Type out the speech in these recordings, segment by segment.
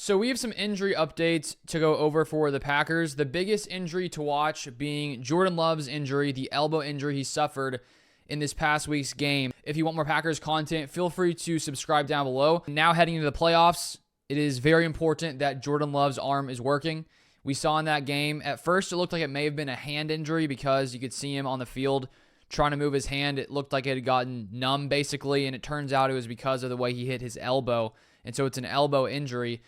So we have some injury updates to go over for the Packers. The biggest injury to watch being Jordan Love's injury, the elbow injury he suffered in this past week's game. If you want more Packers content, feel free to subscribe down below. Now heading into the playoffs, it is very important that Jordan Love's arm is working. We saw in that game, at first it looked like it may have been a hand injury because you could see him on the field trying to move his hand. It looked like it had gotten numb basically, and it turns out it was because of the way he hit his elbow. And so it's an elbow injury.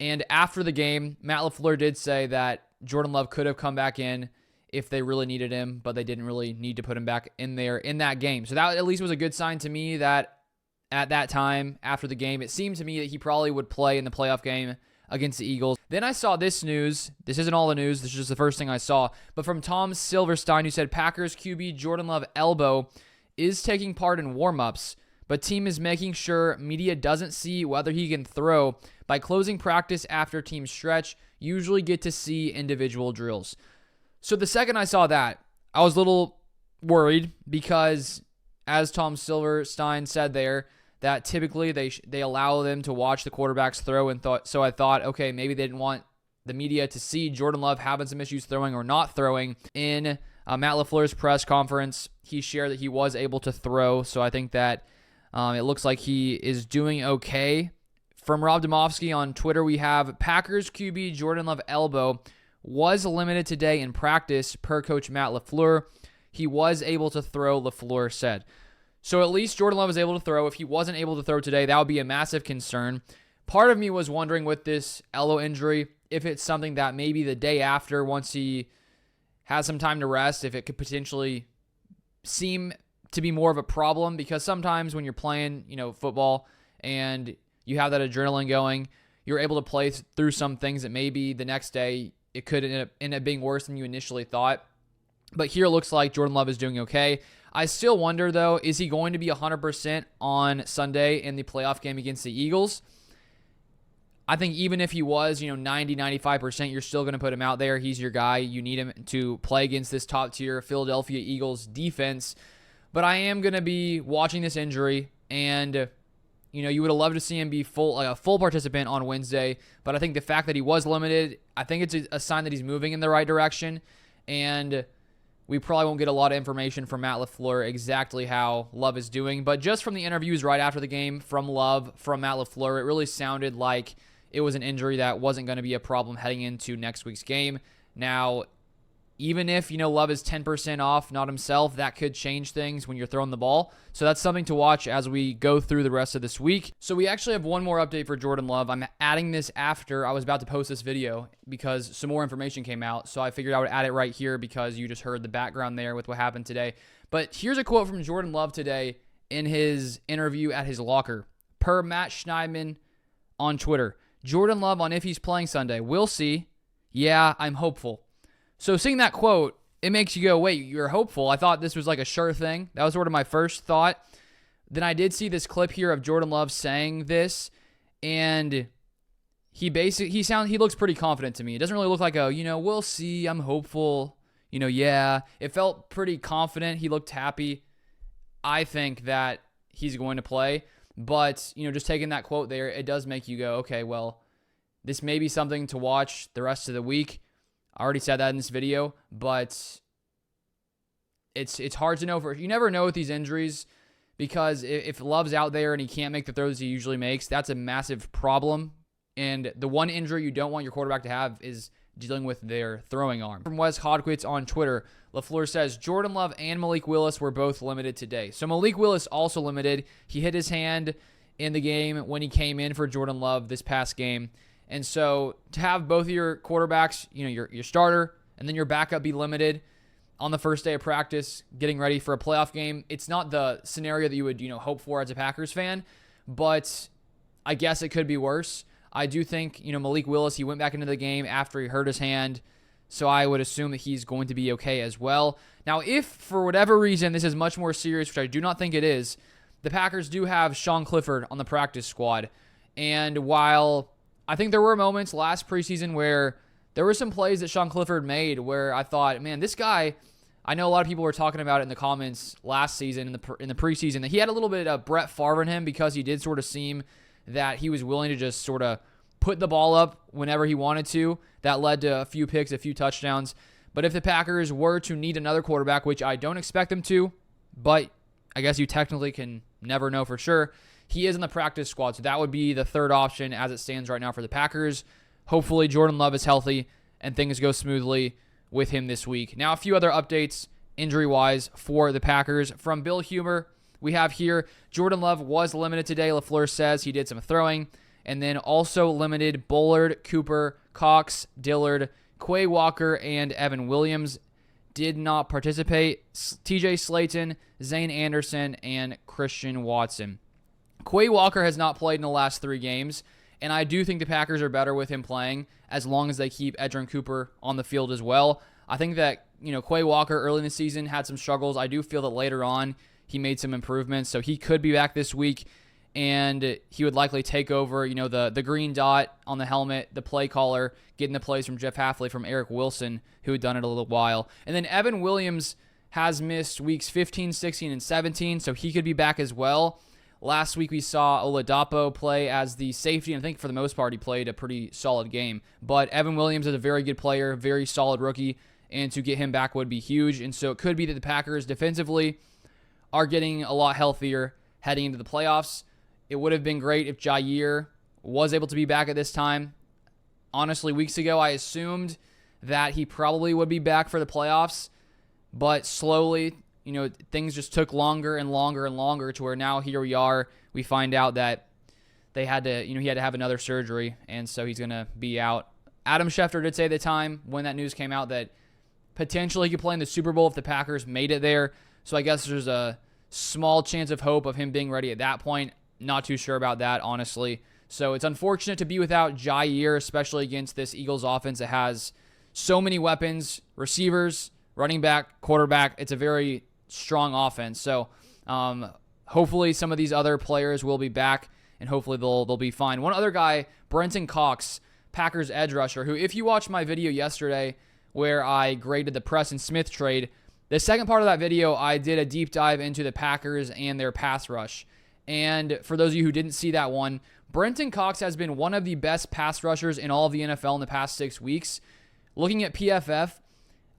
And after the game, Matt LaFleur did say that Jordan Love could have come back in if they really needed him, but they didn't really need to put him back in there in that game. So that at least was a good sign to me that at that time, after the game, it seemed to me that he probably would play in the playoff game against the Eagles. Then I saw this news. This isn't all the news. This is just the first thing I saw. But from Tom Silverstein, who said Packers QB Jordan Love elbow is taking part in warm-ups, but team is making sure media doesn't see whether he can throw by closing practice after team stretch. Usually get to see individual drills. So the second I saw that, I was a little worried because, as Tom Silverstein said there, that typically they allow them to watch the quarterbacks throw, and so I thought, okay, maybe they didn't want the media to see Jordan Love having some issues throwing or not throwing. In Matt LaFleur's press conference, he shared that he was able to throw, so I think that it looks like he is doing okay. From Rob Domofsky on Twitter, we have Packers QB Jordan Love elbow was limited today in practice per coach Matt LaFleur. He was able to throw, LaFleur said. So at least Jordan Love was able to throw. If he wasn't able to throw today, that would be a massive concern. Part of me was wondering with this elbow injury, if it's something that maybe the day after, once he has some time to rest, if it could potentially seem to be more of a problem, because sometimes when you're playing, football and you have that adrenaline going, you're able to play through some things that maybe the next day it could end up being worse than you initially thought. But here it looks like Jordan Love is doing okay. I still wonder, though, is he going to be 100% on Sunday in the playoff game against the Eagles? I think even if he was, 90, 95%, you're still going to put him out there. He's your guy. You need him to play against this top-tier Philadelphia Eagles defense. But I am going to be watching this injury, and you would have loved to see him be a full participant on Wednesday. But I think the fact that he was limited, I think it's a sign that he's moving in the right direction. And we probably won't get a lot of information from Matt LaFleur exactly how Love is doing. But just from the interviews right after the game from Love, from Matt LaFleur, it really sounded like it was an injury that wasn't going to be a problem heading into next week's game. Now, even if, Love is 10% off, not himself, that could change things when you're throwing the ball. So that's something to watch as we go through the rest of this week. So we actually have one more update for Jordan Love. I'm adding this after I was about to post this video because some more information came out. So I figured I would add it right here because you just heard the background there with what happened today. But here's a quote from Jordan Love today in his interview at his locker. Per Matt Schneidman on Twitter, Jordan Love on if he's playing Sunday. We'll see. Yeah, I'm hopeful. So seeing that quote, it makes you go, wait, you're hopeful. I thought this was like a sure thing. That was sort of my first thought. Then I did see this clip here of Jordan Love saying this, and he looks pretty confident to me. It doesn't really look like we'll see, I'm hopeful, yeah. It felt pretty confident. He looked happy. I think that he's going to play. But, just taking that quote there, it does make you go, okay, well, this may be something to watch the rest of the week. I already said that in this video, but it's hard to know. You never know with these injuries, because if Love's out there and he can't make the throws he usually makes, that's a massive problem. And the one injury you don't want your quarterback to have is dealing with their throwing arm. From Wes Hodquist on Twitter, LaFleur says, Jordan Love and Malik Willis were both limited today. So Malik Willis also limited. He hit his hand in the game when he came in for Jordan Love this past game. And so to have both of your quarterbacks, your starter and then your backup be limited on the first day of practice, getting ready for a playoff game, it's not the scenario that you would, hope for as a Packers fan, but I guess it could be worse. I do think, Malik Willis, he went back into the game after he hurt his hand, so I would assume that he's going to be okay as well. Now, if for whatever reason this is much more serious, which I do not think it is, the Packers do have Sean Clifford on the practice squad. And while I think there were moments last preseason where there were some plays that Sean Clifford made where I thought, man, this guy, I know a lot of people were talking about it in the comments last season in the preseason that he had a little bit of Brett Favre in him because he did sort of seem that he was willing to just sort of put the ball up whenever he wanted to. That led to a few picks, a few touchdowns. But if the Packers were to need another quarterback, which I don't expect them to, but I guess you technically can never know for sure, he is in the practice squad. So that would be the third option as it stands right now for the Packers. Hopefully Jordan Love is healthy and things go smoothly with him this week. Now, a few other updates injury-wise for the Packers. From Bill Humer, we have here Jordan Love was limited today. LaFleur says he did some throwing. And then also limited Bullard, Cooper, Cox, Dillard, Quay Walker, and Evan Williams did not participate. TJ Slayton, Zane Anderson, and Christian Watson. Quay Walker has not played in the last 3 games, and I do think the Packers are better with him playing as long as they keep Edgerrin Cooper on the field as well. I think that, Quay Walker early in the season had some struggles. I do feel that later on he made some improvements, so he could be back this week, and he would likely take over, the green dot on the helmet, the play caller, getting the plays from Jeff Hafley, from Eric Wilson, who had done it a little while. And then Evan Williams has missed weeks 15, 16, and 17, so he could be back as well. Last week we saw Oladapo play as the safety, and I think for the most part he played a pretty solid game. But Evan Williams is a very good player, very solid rookie, and to get him back would be huge. And so it could be that the Packers defensively are getting a lot healthier heading into the playoffs. It would have been great if Jair was able to be back at this time. Honestly, weeks ago I assumed that he probably would be back for the playoffs, but slowly, things just took longer and longer and longer to where now here we are. We find out that he had to have another surgery, and so he's going to be out. Adam Schefter did say at the time when that news came out that potentially he could play in the Super Bowl if the Packers made it there. So I guess there's a small chance of hope of him being ready at that point. Not too sure about that, honestly. So it's unfortunate to be without Jair, especially against this Eagles offense that has so many weapons, receivers, running back, quarterback. It's a very strong offense. So hopefully some of these other players will be back, and hopefully they'll be fine. One other guy, Brenton Cox, Packers edge rusher, who, if you watched my video yesterday where I graded the Preston Smith trade, the second part of that video, I did a deep dive into the Packers and their pass rush. And for those of you who didn't see that one, Brenton Cox has been one of the best pass rushers in all of the NFL in the past 6 weeks. Looking at PFF,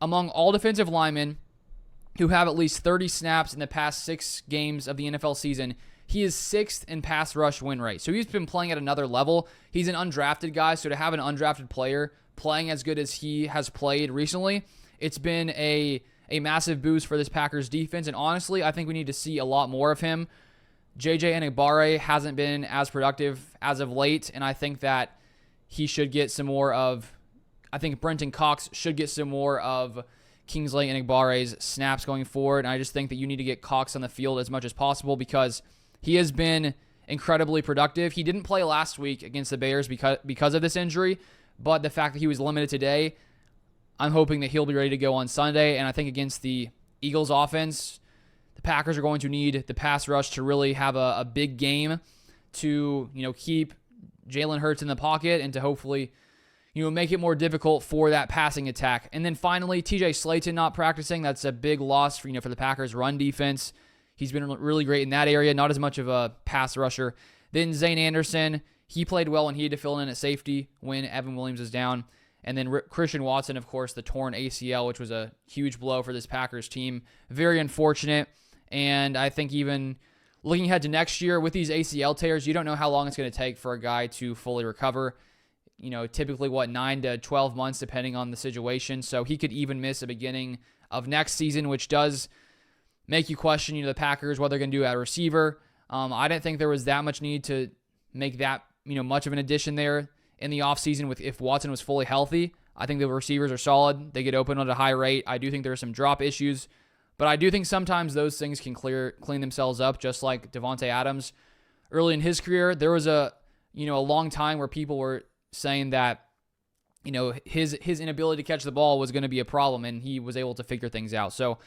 among all defensive linemen who have at least 30 snaps in the past 6 games of the NFL season, he is 6th in pass rush win rate. So he's been playing at another level. He's an undrafted guy, so to have an undrafted player playing as good as he has played recently, it's been a massive boost for this Packers defense. And honestly, I think we need to see a lot more of him. JJ Enagbare hasn't been as productive as of late, and I think that he should get some more of, I think Brenton Cox should get some more of Kingsley Enigbare's snaps going forward. And I just think that you need to get Cox on the field as much as possible because he has been incredibly productive. He didn't play last week against the Bears because of this injury, but the fact that he was limited today, I'm hoping that he'll be ready to go on Sunday. And I think against the Eagles offense, the Packers are going to need the pass rush to really have a big game to, keep Jalen Hurts in the pocket and to hopefully, make it more difficult for that passing attack. And then finally, TJ Slayton not practicing. That's a big loss for the Packers run defense. He's been really great in that area, not as much of a pass rusher. Then Zane Anderson, he played well and he had to fill in at safety when Evan Williams is down. And then Christian Watson, of course, the torn ACL, which was a huge blow for this Packers team. Very unfortunate. And I think even looking ahead to next year with these ACL tears, you don't know how long it's going to take for a guy to fully recover. Typically 9 to 12 months depending on the situation. So he could even miss the beginning of next season, which does make you question, the Packers, what they're going to do at receiver. I didn't think there was that much need to make that, much of an addition there in the offseason if Watson was fully healthy. I think the receivers are solid. They get open at a high rate. I do think there are some drop issues, but I do think sometimes those things can clean themselves up, just like Devontae Adams. Early in his career, there was a long time where people were saying that, his inability to catch the ball was going to be a problem, and he was able to figure things out. So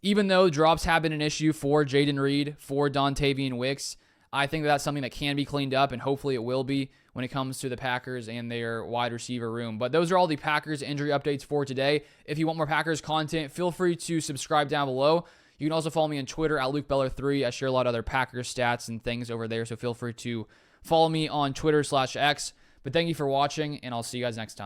even though drops have been an issue for Jaden Reed, for Dontavian Wicks, I think that's something that can be cleaned up, and hopefully it will be when it comes to the Packers and their wide receiver room. But those are all the Packers injury updates for today. If you want more Packers content, feel free to subscribe down below. You can also follow me on Twitter at LukeBeller3. I share a lot of other Packers stats and things over there, so feel free to follow me on Twitter/X. But thank you for watching, and I'll see you guys next time.